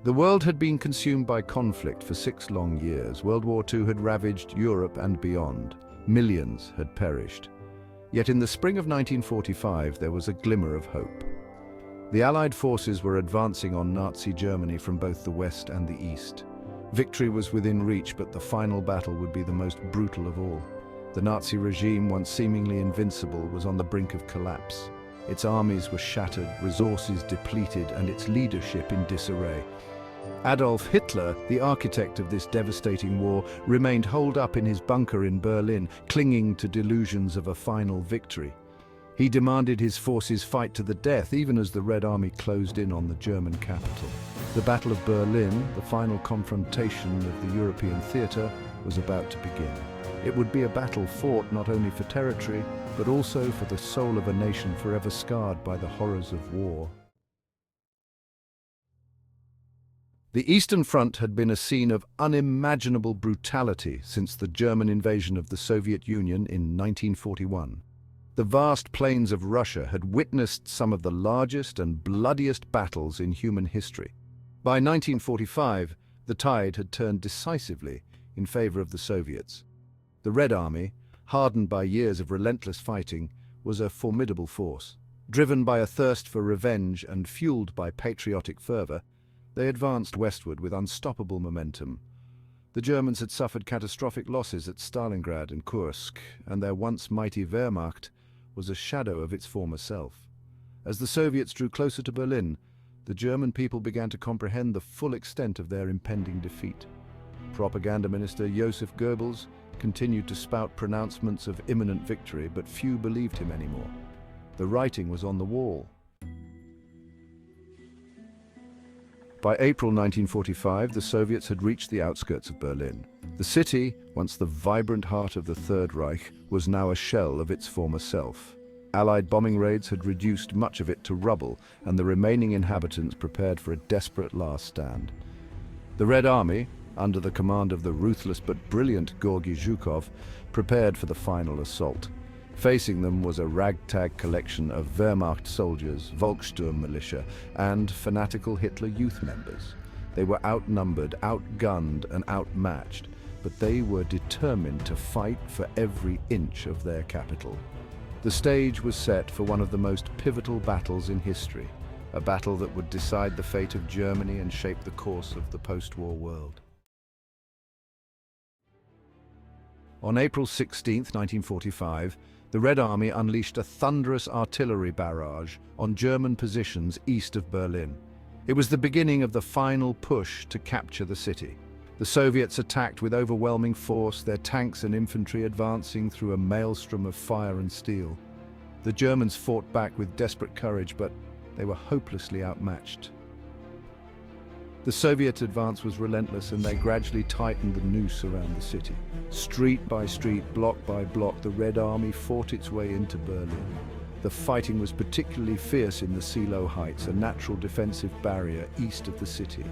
The world had been consumed by conflict for 6 long years. World War II had ravaged Europe and beyond. Millions had perished. Yet in the spring of 1945, there was a glimmer of hope. The Allied forces were advancing on Nazi Germany from both the west and the east. Victory was within reach, but the final battle would be the most brutal of all. The Nazi regime, once seemingly invincible, was on the brink of collapse. Its armies were shattered, resources depleted, and its leadership in disarray. Adolf Hitler, the architect of this devastating war, remained holed up in his bunker in Berlin, clinging to delusions of a final victory. He demanded his forces fight to the death, even as the Red Army closed in on the German capital. The Battle of Berlin, the final confrontation of the European theatre, was about to begin. It would be a battle fought not only for territory, but also for the soul of a nation forever scarred by the horrors of war. The Eastern Front had been a scene of unimaginable brutality since the German invasion of the Soviet Union in 1941. The vast plains of Russia had witnessed some of the largest and bloodiest battles in human history. By 1945, the tide had turned decisively in favor of the Soviets. The Red Army, hardened by years of relentless fighting, was a formidable force. Driven by a thirst for revenge and fueled by patriotic fervor, they advanced westward with unstoppable momentum. The Germans had suffered catastrophic losses at Stalingrad and Kursk, and their once mighty Wehrmacht was a shadow of its former self. As the Soviets drew closer to Berlin, the German people began to comprehend the full extent of their impending defeat. Propaganda Minister Joseph Goebbels continued to spout pronouncements of imminent victory, but few believed him anymore. The writing was on the wall. By April 1945, the Soviets had reached the outskirts of Berlin. The city, once the vibrant heart of the Third Reich, was now a shell of its former self. Allied bombing raids had reduced much of it to rubble, and the remaining inhabitants prepared for a desperate last stand. The Red Army, under the command of the ruthless but brilliant Georgy Zhukov, prepared for the final assault. Facing them was a ragtag collection of Wehrmacht soldiers, Volkssturm militia, and fanatical Hitler Youth members. They were outnumbered, outgunned, and outmatched, but they were determined to fight for every inch of their capital. The stage was set for one of the most pivotal battles in history, a battle that would decide the fate of Germany and shape the course of the post-war world. On April 16, 1945, the Red Army unleashed a thunderous artillery barrage on German positions east of Berlin. It was the beginning of the final push to capture the city. The Soviets attacked with overwhelming force, their tanks and infantry advancing through a maelstrom of fire and steel. The Germans fought back with desperate courage, but they were hopelessly outmatched. The Soviet advance was relentless, and they gradually tightened the noose around the city. Street by street, block by block, the Red Army fought its way into Berlin. The fighting was particularly fierce in the Seelow Heights, a natural defensive barrier east of the city.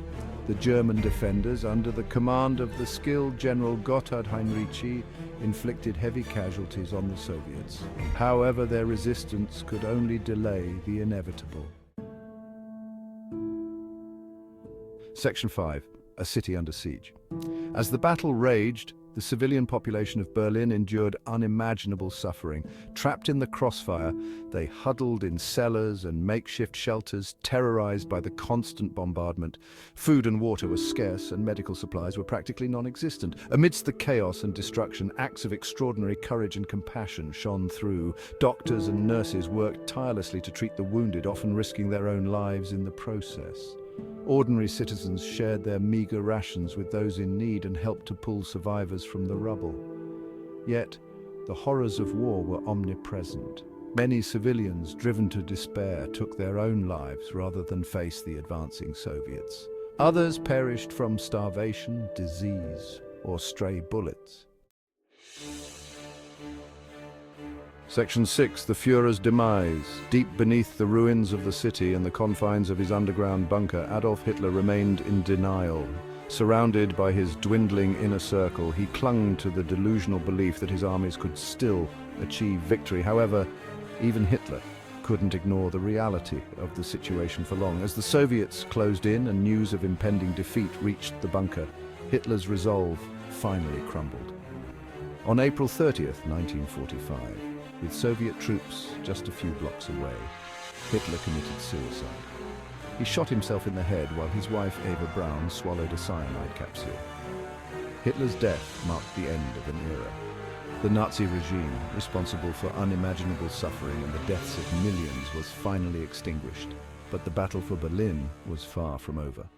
The German defenders, under the command of the skilled General Gotthard Heinrici, inflicted heavy casualties on the Soviets. However, their resistance could only delay the inevitable. Section 5. A city under siege. As the battle raged, the civilian population of Berlin endured unimaginable suffering. Trapped in the crossfire, they huddled in cellars and makeshift shelters, terrorized by the constant bombardment. Food and water were scarce, and medical supplies were practically non-existent. Amidst the chaos and destruction, acts of extraordinary courage and compassion shone through. Doctors and nurses worked tirelessly to treat the wounded, often risking their own lives in the process. Ordinary citizens shared their meager rations with those in need and helped to pull survivors from the rubble. Yet, the horrors of war were omnipresent. Many civilians, driven to despair, took their own lives rather than face the advancing Soviets. Others perished from starvation, disease, or stray bullets. Section 6. The Führer's demise. Deep beneath the ruins of the city and the confines of his underground bunker, Adolf Hitler remained in denial. Surrounded by his dwindling inner circle, he clung to the delusional belief that his armies could still achieve victory. However, even Hitler couldn't ignore the reality of the situation for long. As the Soviets closed in and news of impending defeat reached the bunker, Hitler's resolve finally crumbled. On April 30th, 1945, with Soviet troops just a few blocks away, Hitler committed suicide. He shot himself in the head while his wife Eva Braun swallowed a cyanide capsule. Hitler's death marked the end of an era. The Nazi regime, responsible for unimaginable suffering and the deaths of millions, was finally extinguished. But the battle for Berlin was far from over.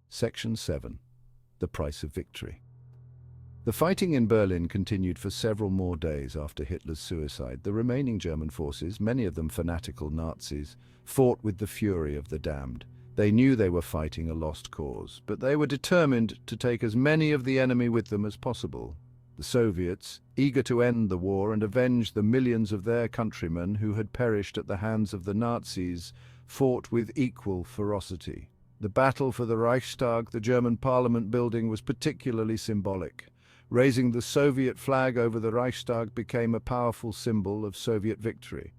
Section 7. The Price of Victory. The fighting in Berlin continued for several more days after Hitler's suicide. The remaining German forces, many of them fanatical Nazis, fought with the fury of the damned. They knew they were fighting a lost cause, but they were determined to take as many of the enemy with them as possible. The Soviets, eager to end the war and avenge the millions of their countrymen who had perished at the hands of the Nazis, fought with equal ferocity. The battle for the Reichstag, the German parliament building, was particularly symbolic. Raising the Soviet flag over the Reichstag became a powerful symbol of Soviet victory.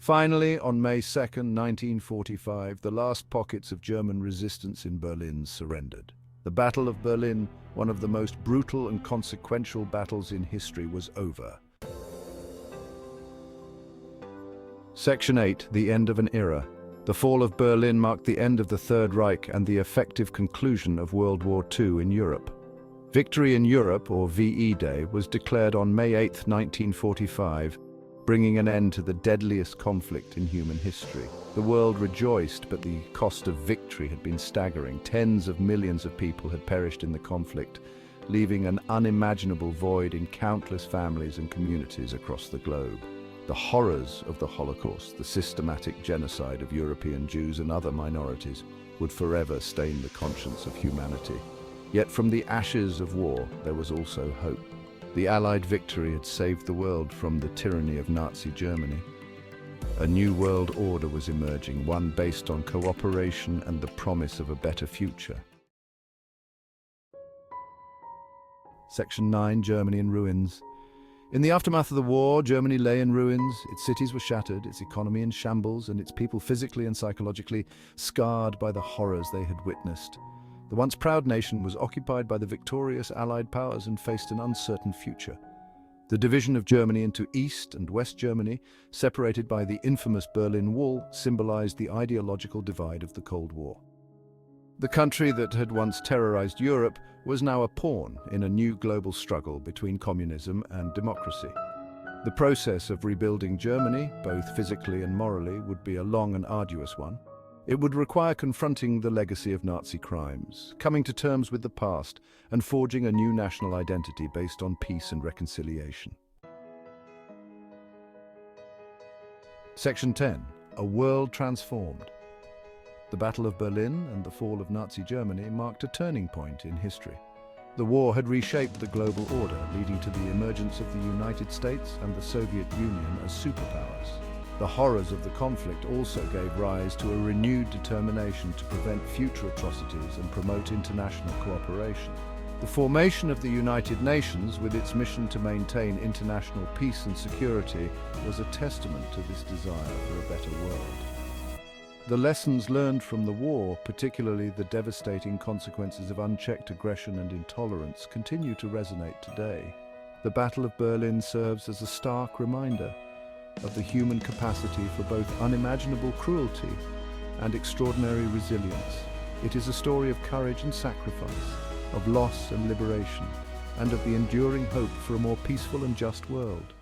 Finally, on May 2, 1945, the last pockets of German resistance in Berlin surrendered. The Battle of Berlin, one of the most brutal and consequential battles in history, was over. Section 8. The End of an Era. The fall of Berlin marked the end of the Third Reich and the effective conclusion of World War II in Europe. Victory in Europe, or VE Day, was declared on May 8, 1945, bringing an end to the deadliest conflict in human history. The world rejoiced, but the cost of victory had been staggering. Tens of millions of people had perished in the conflict, leaving an unimaginable void in countless families and communities across the globe. The horrors of the Holocaust, the systematic genocide of European Jews and other minorities, would forever stain the conscience of humanity. Yet from the ashes of war, there was also hope. The Allied victory had saved the world from the tyranny of Nazi Germany. A new world order was emerging, one based on cooperation and the promise of a better future. Section 9. Germany in ruins. In the aftermath of the war, Germany lay in ruins. Its cities were shattered, its economy in shambles, and its people physically and psychologically scarred by the horrors they had witnessed. The once proud nation was occupied by the victorious Allied powers and faced an uncertain future. The division of Germany into East and West Germany, separated by the infamous Berlin Wall, symbolized the ideological divide of the Cold War. The country that had once terrorized Europe was now a pawn in a new global struggle between communism and democracy. The process of rebuilding Germany, both physically and morally, would be a long and arduous one. It would require confronting the legacy of Nazi crimes, coming to terms with the past, and forging a new national identity based on peace and reconciliation. Section 10. A world transformed. The Battle of Berlin and the fall of Nazi Germany marked a turning point in history. The war had reshaped the global order, leading to the emergence of the United States and the Soviet Union as superpowers. The horrors of the conflict also gave rise to a renewed determination to prevent future atrocities and promote international cooperation. The formation of the United Nations, with its mission to maintain international peace and security, was a testament to this desire for a better world. The lessons learned from the war, particularly the devastating consequences of unchecked aggression and intolerance, continue to resonate today. The Battle of Berlin serves as a stark reminder of the human capacity for both unimaginable cruelty and extraordinary resilience. It is a story of courage and sacrifice, of loss and liberation, and of the enduring hope for a more peaceful and just world.